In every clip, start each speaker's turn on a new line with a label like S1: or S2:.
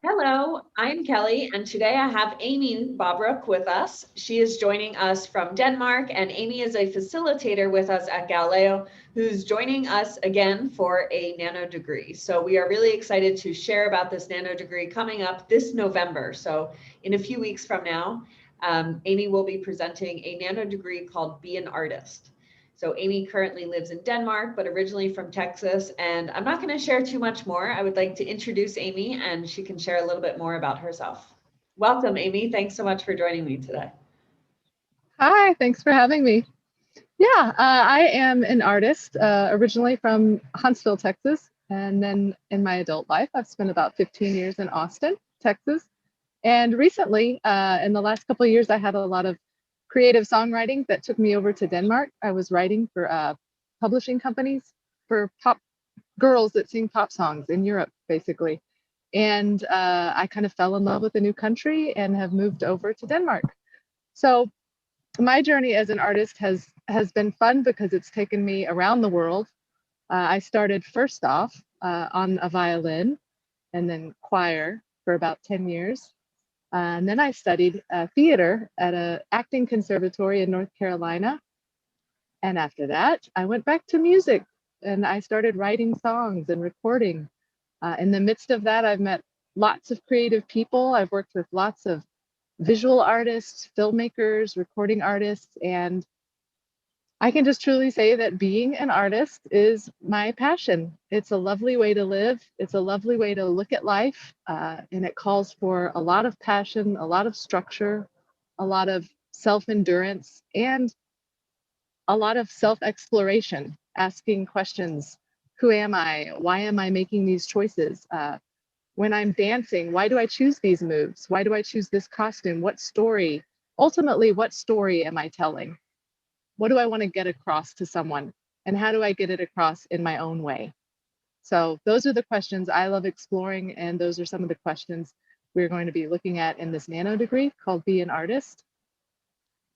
S1: Hello, I'm Kelly, and today I have Aimee Bobruk with us. She is joining us from Denmark, and Aimee is a facilitator with us at Galileo, who's joining us again for a nano degree. So we are really excited to share about this nano degree coming up this November. So in a few weeks from now, Aimee will be presenting a nano degree called Be an Artist. So Aimee currently lives in Denmark, but originally from Texas. And I'm not going to share too much more. I would like to introduce Aimee, and she can share a little bit more about herself. Welcome, Aimee. Thanks so much for joining me today.
S2: Hi, thanks for having me. Yeah, I am an artist, originally from Huntsville, Texas. And then in my adult life, I've spent about 15 years in Austin, Texas. And recently, in the last couple of years, I had a lot of creative songwriting that took me over to Denmark. I was writing for publishing companies for pop girls that sing pop songs in Europe, basically. And I kind of fell in love with the new country and have moved over to Denmark. So my journey as an artist has been fun because it's taken me around the world. I started first off on a violin and then choir for about 10 years. And then I studied theater at an acting conservatory in North Carolina. And after that, I went back to music and I started writing songs and recording. In the midst of that, I've met lots of creative people. I've worked with lots of visual artists, filmmakers, recording artists, and I can just truly say that being an artist is my passion. It's a lovely way to live. It's a lovely way to look at life, and it calls for a lot of passion, a lot of structure, a lot of self-endurance, and a lot of self-exploration, asking questions. Who am I? Why am I making these choices? When I'm dancing, why do I choose these moves? Why do I choose this costume? What story? Ultimately, what story am I telling? What do I want to get across to someone? And how do I get it across in my own way? So those are the questions I love exploring. And those are some of the questions we're going to be looking at in this nano degree called Be an Artist.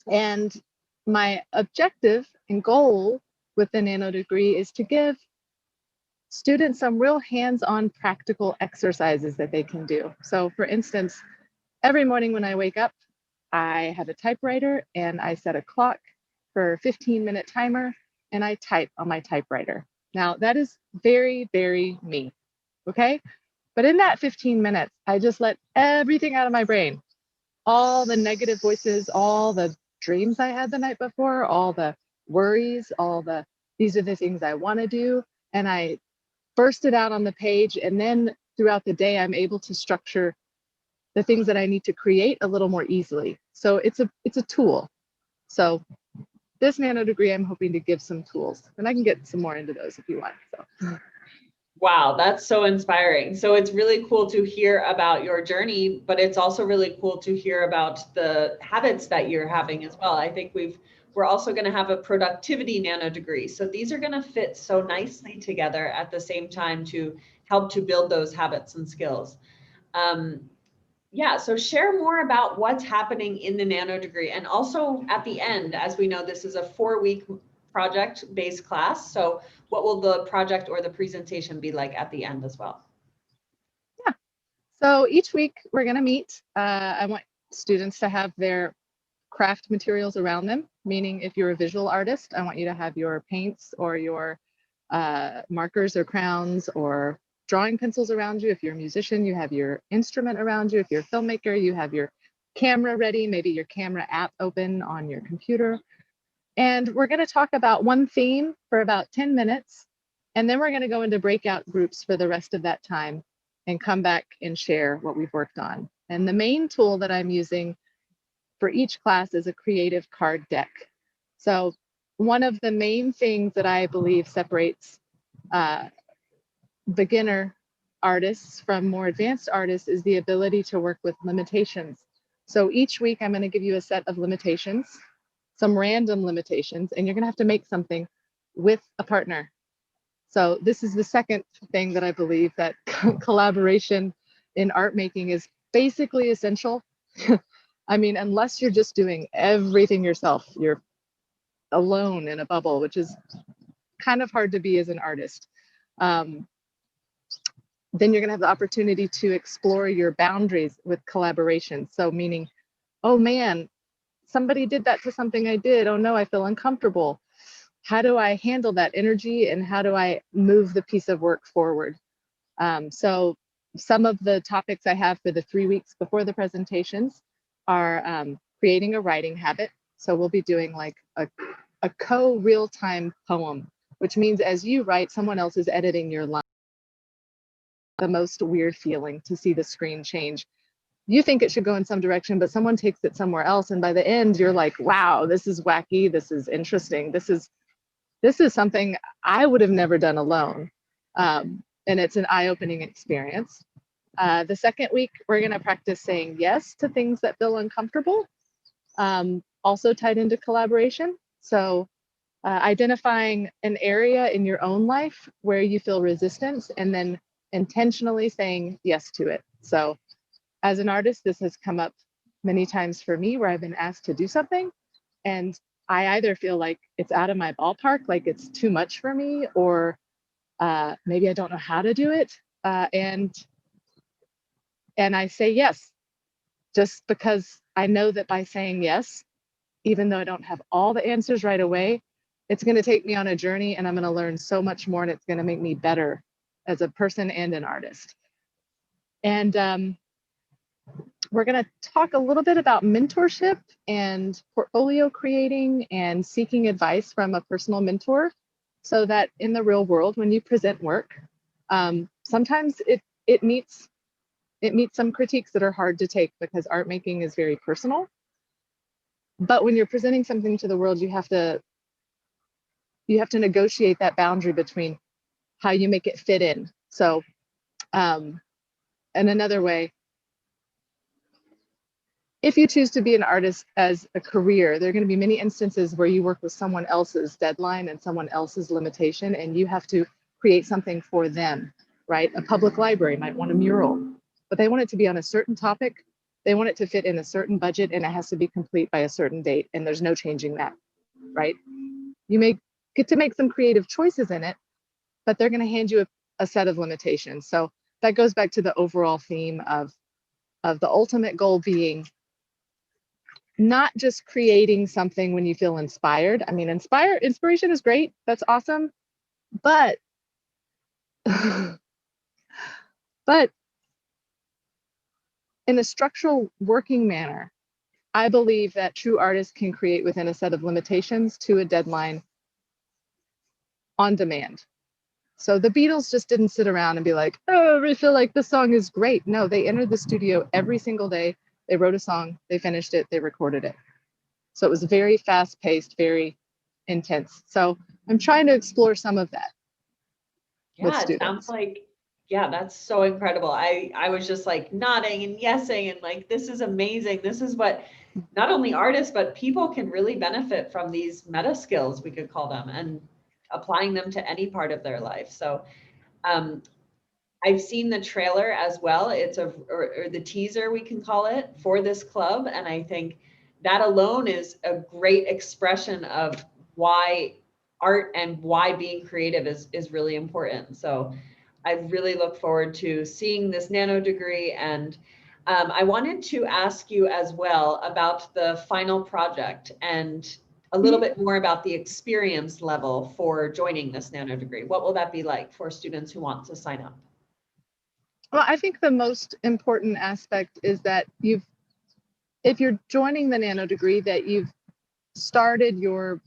S2: And my objective and goal with the nano degree is to give students some real hands-on practical exercises that they can do. So for instance, every morning when I wake up, I have a typewriter and I set a clock for a 15-minute timer and I type on my typewriter. Now that is very, very me, okay? But in that 15 minutes, I just let everything out of my brain. All the negative voices, all the dreams I had the night before, all the worries, these are the things I wanna do. And I burst it out on the page. And then throughout the day, I'm able to structure the things that I need to create a little more easily. So it's a tool. So this nano degree, I'm hoping to give some tools, and I can get some more into those if you want. So.
S1: Wow, that's so inspiring. So it's really cool to hear about your journey, but it's also really cool to hear about the habits that you're having as well. I think we're also going to have a productivity nano degree. So these are going to fit so nicely together at the same time to help to build those habits and skills. Yeah, so share more about what's happening in the nano degree. And also at the end, as we know, this is a 4-week project-based class. So what will the project or the presentation be like at the end as well?
S2: Yeah, so each week we're going to meet. I want students to have their craft materials around them, meaning if you're a visual artist, I want you to have your paints or your markers or crowns or drawing pencils around you. If you're a musician, you have your instrument around you. If you're a filmmaker, you have your camera ready, maybe your camera app open on your computer. And we're going to talk about one theme for about 10 minutes. And then we're going to go into breakout groups for the rest of that time and come back and share what we've worked on. And the main tool that I'm using for each class is a creative card deck. So one of the main things that I believe separates beginner artists from more advanced artists is the ability to work with limitations. So each week I'm going to give you a set of limitations, some random limitations, and you're going to have to make something with a partner. So this is the second thing that I believe, that collaboration in art making is basically essential. I mean, unless you're just doing everything yourself, you're alone in a bubble, which is kind of hard to be as an artist. Then you're going to have the opportunity to explore your boundaries with collaboration. So meaning, oh man, somebody did that to something I did. Oh no, I feel uncomfortable. How do I handle that energy and how do I move the piece of work forward? So some of the topics I have for the 3 weeks before the presentations are creating a writing habit. So we'll be doing like a co-real-time poem, which means as you write, someone else is editing your line. The most weird feeling to see the screen change. You think it should go in some direction, but someone takes it somewhere else. And by the end, you're like, wow, this is wacky. This is interesting. This is something I would have never done alone. And it's an eye-opening experience. The second week, we're going to practice saying yes to things that feel uncomfortable, also tied into collaboration. So identifying an area in your own life where you feel resistance and then intentionally saying yes to it. So as an artist, this has come up many times for me where I've been asked to do something and I either feel like it's out of my ballpark, like it's too much for me, or maybe I don't know how to do it. And I say yes, just because I know that by saying yes, even though I don't have all the answers right away, it's going to take me on a journey and I'm going to learn so much more and it's going to make me better as a person and an artist. And we're going to talk a little bit about mentorship and portfolio creating and seeking advice from a personal mentor so that in the real world, when you present work, sometimes it meets some critiques that are hard to take because art making is very personal. But when you're presenting something to the world, you have to negotiate that boundary between how you make it fit in. So, and another way, if you choose to be an artist as a career, there are going to be many instances where you work with someone else's deadline and someone else's limitation, and you have to create something for them, right? A public library might want a mural, but they want it to be on a certain topic. They want it to fit in a certain budget, and it has to be complete by a certain date, and there's no changing that, right? You may get to make some creative choices in it, but they're going to hand you a set of limitations. So that goes back to the overall theme of the ultimate goal being not just creating something when you feel inspired. I mean, inspiration is great. That's awesome. But, but in a structural working manner, I believe that true artists can create within a set of limitations to a deadline on demand. So the Beatles just didn't sit around and be like, oh, I feel like this song is great. No, they entered the studio every single day. They wrote a song, they finished it, they recorded it. So it was very fast paced, very intense. So I'm trying to explore some of that with
S1: Yeah, it sounds
S2: students.
S1: like, yeah, that's so incredible. I was just like nodding and yesing and like, this is amazing. This is what not only artists, but people can really benefit from these meta skills, we could call them, and applying them to any part of their life. So um, I've seen the trailer as well. It's or the teaser, we can call it, for this club. And I think that alone is a great expression of why art and why being creative is really important. So I really look forward to seeing this nano degree. And I wanted to ask you as well about the final project and a little bit more about the experience level for joining this nano degree. What will that be like for students who want to sign up?
S2: Well, I think the most important aspect is that if you're joining the nano degree, that you've started your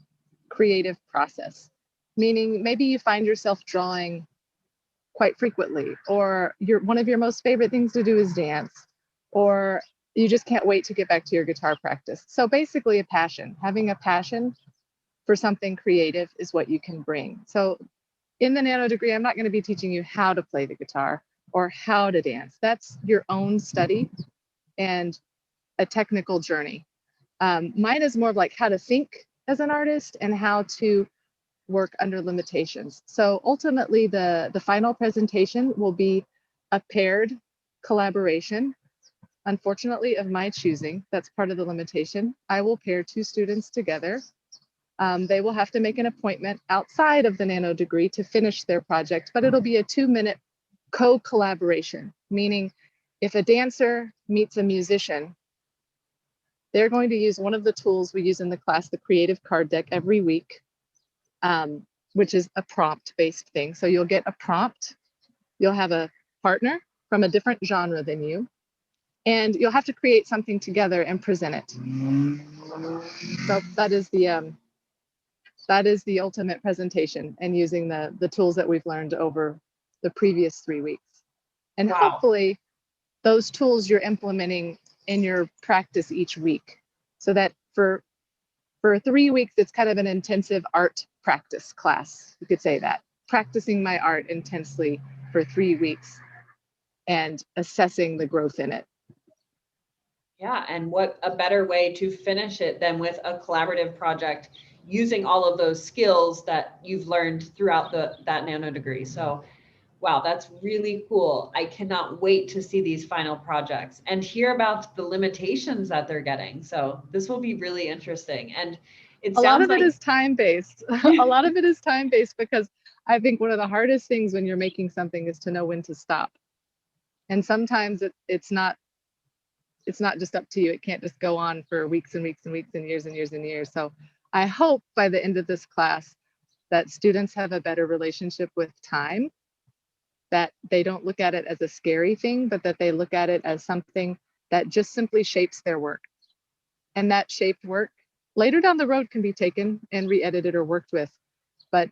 S2: creative process, meaning maybe you find yourself drawing quite frequently, or one of your most favorite things to do is dance, or you just can't wait to get back to your guitar practice. So basically having a passion for something creative is what you can bring. So in the nano degree, I'm not going to be teaching you how to play the guitar or how to dance. That's your own study and a technical journey. Mine is more of like how to think as an artist and how to work under limitations. So ultimately, the final presentation will be a paired collaboration. Unfortunately, of my choosing, that's part of the limitation. I will pair two students together they will have to make an appointment outside of the nano degree to finish their project, but it'll be a 2-minute co-collaboration, meaning if a dancer meets a musician, they're going to use one of the tools we use in the class, the creative card deck, every week, which is a prompt-based thing. So you'll get a prompt, you'll have a partner from a different genre than you, and you'll have to create something together and present it. So that is the ultimate presentation, and using the tools that we've learned over the previous 3 weeks. And
S1: Wow.
S2: hopefully those tools you're implementing in your practice each week, so that for 3 weeks, it's kind of an intensive art practice class. You could say that. Practicing my art intensely for 3 weeks and assessing the growth in it.
S1: Yeah, and what a better way to finish it than with a collaborative project using all of those skills that you've learned throughout that nano degree. So, wow, that's really cool. I cannot wait to see these final projects and hear about the limitations that they're getting. So this will be really interesting. And it sounds
S2: a lot of
S1: like
S2: it is time-based. A lot of it is time-based, because I think one of the hardest things when you're making something is to know when to stop. And sometimes it's not just up to you. It can't just go on for weeks and weeks and weeks and years and years and years. So I hope by the end of this class that students have a better relationship with time, that they don't look at it as a scary thing, but that they look at it as something that just simply shapes their work. And that shaped work later down the road can be taken and re-edited or worked with, but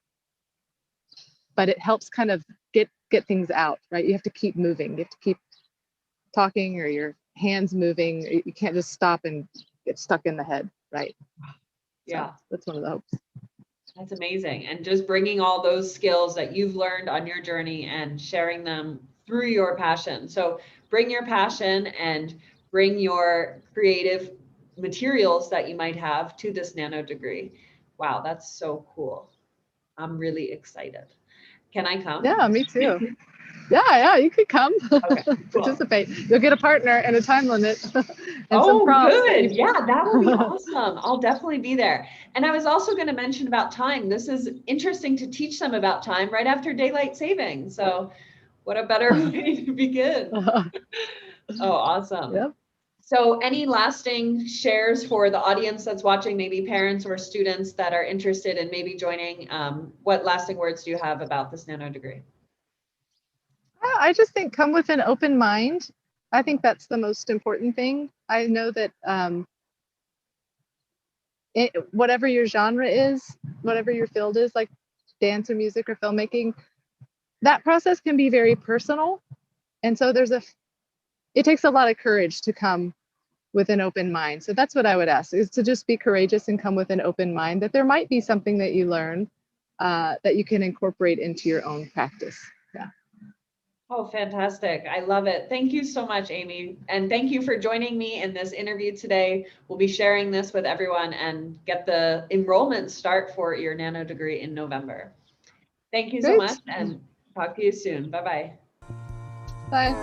S2: it helps kind of get things out, right? You have to keep moving. You have to keep talking, or your hands moving. You can't just stop and get stuck in the head, right?
S1: Yeah.
S2: So that's one of the hopes.
S1: That's amazing. And just bringing all those skills that you've learned on your journey and sharing them through your passion. So bring your passion and bring your creative materials that you might have to this nano degree. Wow, that's so cool. I'm really excited. Can I come?
S2: Yeah, me too. Yeah, you could come.
S1: Okay, cool.
S2: Participate. You'll get a partner and a time limit. And
S1: oh,
S2: some prompts.
S1: good. Yeah, that will be awesome. I'll definitely be there. And I was also going to mention about time. This is interesting to teach them about time right after daylight saving. So what a better way to begin. Oh, awesome.
S2: Yep.
S1: So any lasting shares for the audience that's watching, maybe parents or students that are interested in maybe joining? What lasting words do you have about this nano degree?
S2: I just think come with an open mind. I think that's the most important thing. I know that whatever your genre is, whatever your field is, like dance or music or filmmaking, that process can be very personal. And so it takes a lot of courage to come with an open mind. So that's what I would ask, is to just be courageous and come with an open mind, that there might be something that you learn that you can incorporate into your own practice. Yeah.
S1: Oh, fantastic. I love it. Thank you so much, Aimee. And thank you for joining me in this interview today. We'll be sharing this with everyone and get the enrollment start for your nano degree in November. Thank you so much, and talk to you soon. Bye-bye.
S2: Bye.